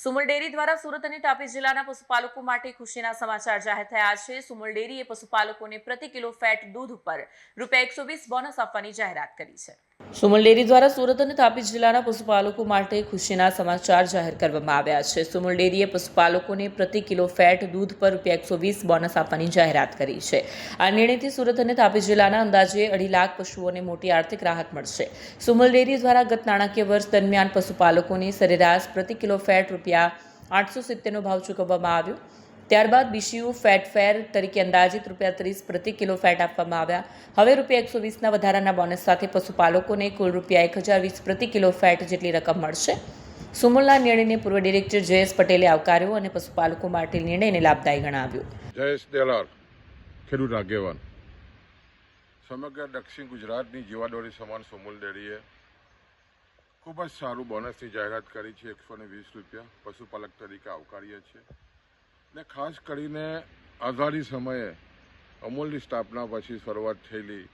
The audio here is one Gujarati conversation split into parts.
સુમુલ ડેરી દ્વારા સુરત અને તાપી જિલ્લાના પશુપાલકો માટે ખુશીના સમાચાર જાહેર થયા છે। સુમુલ ડેરીએ પશુપાલકોને પ્રતિ કિલો ફેટ દૂધ ઉપર ₹120 બોનસ આપવાની જાહેરાત કરી છે। સુમુલ ડેરી દ્વારા સુરત અને તાપી જિલ્લાના પશુપાલકો માટે ખુશીના સમાચાર જાહેર કરવામાં આવ્યા છે। સુમુલ ડેરીએ પશુપાલકોને પ્રતિ કિલો ફેટ દૂધ પર ₹120 બોનસ આપવાની જાહેરાત કરી છે। આ નિર્ણયથી સુરત અને તાપી જિલ્લાના અંદાજે 2.5 લાખ પશુઓને મોટી આર્થિક રાહત મળશે। સુમુલ ડેરી દ્વારા ગત નાણાકીય વર્ષ દરમિયાન પશુપાલકોને સરેરાશ પ્રતિ કિલો ફેટ ₹870નો ભાવ ચૂકવવામાં આવ્યો। ત્યારબાદ બીસીયુ ફેટ ફેર તરીકે અંદાજિત ₹30 પ્રતિ કિલો ફેટ આપવામાં આવ્યા। હવે ₹120ના વધારાના બોનસ સાથે પશુપાલકોને કુલ ₹1020 પ્રતિ કિલો ફેટ જેટલી રકમ મળશે। સુમુલના નિર્ણયને પૂર્વ ડિરેક્ટર જયેશ પટેલે આવકાર્યો અને પશુપાલકો માટે નિર્ણયને લાભદાયી ગણાવ્યો। જયેશ દેલાર, ખેડૂત આગેવાન। સમગ્ર દક્ષિણ ગુજરાતની જીવાદોરી સમાન સુમુલ ડેરીએ ખૂબ જ સારું બોનસની જાહેરાત કરી છે। ₹120 પશુપાલક તરીકે આવકારીએ છીએ ને ખાસ કરીને આઝાદી સમયે અમૂલની સ્થાપના પછી શરૂઆત થયેલી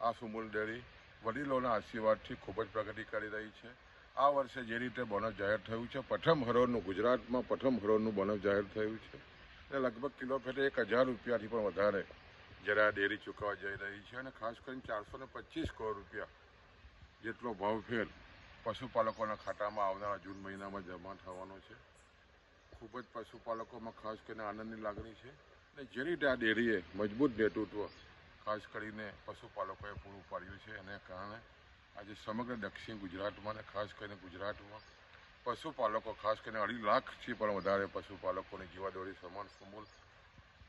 આ સુમુલ ડેરી વડીલોના આશીર્વાદથી ખૂબ જ પ્રગતિ કરી રહી છે। આ વર્ષે જે રીતે બોનસ જાહેર થયું છે, પ્રથમ હરોળનું ગુજરાતમાં પ્રથમ હરોળનું બોનસ જાહેર થયું છે અને લગભગ કિલો ફેટે ₹1000થી પણ વધારે જ્યારે આ ડેરી ચૂકવવા જઈ રહી છે અને ખાસ કરીને ₹425 કરોડ જેટલો ભાવફેર પશુપાલકોના ખાતામાં આવનારા જૂન મહિનામાં જમા થવાનો છે। ખૂબ જ પશુપાલકોમાં ખાસ કરીને આનંદની લાગણી છે અને જે રીતે આ ડેરીએ મજબૂત નેતૃત્વ ખાસ કરીને પશુપાલકોએ પૂરું પાડ્યું છે એને કારણે આજે સમગ્ર દક્ષિણ ગુજરાતમાં અને ખાસ કરીને ગુજરાતમાં પશુપાલકો ખાસ કરીને 2.5 લાખથી પણ વધારે પશુપાલકોની જીવાદોરી સમાન સુમુલ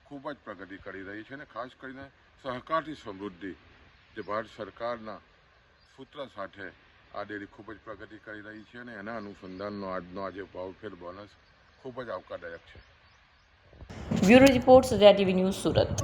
ખૂબ જ પ્રગતિ કરી રહી છે અને ખાસ કરીને સહકારથી સમૃદ્ધિ જે ભારત સરકારના સૂત્ર સાથે આ ડેરી ખૂબ જ પ્રગતિ કરી રહી છે અને એના અનુસંધાનનો આજનો આજે ભાવફેર બોનસ ખૂબ જ આવકારદાયક છે। Bureau report Satya TV news Surat.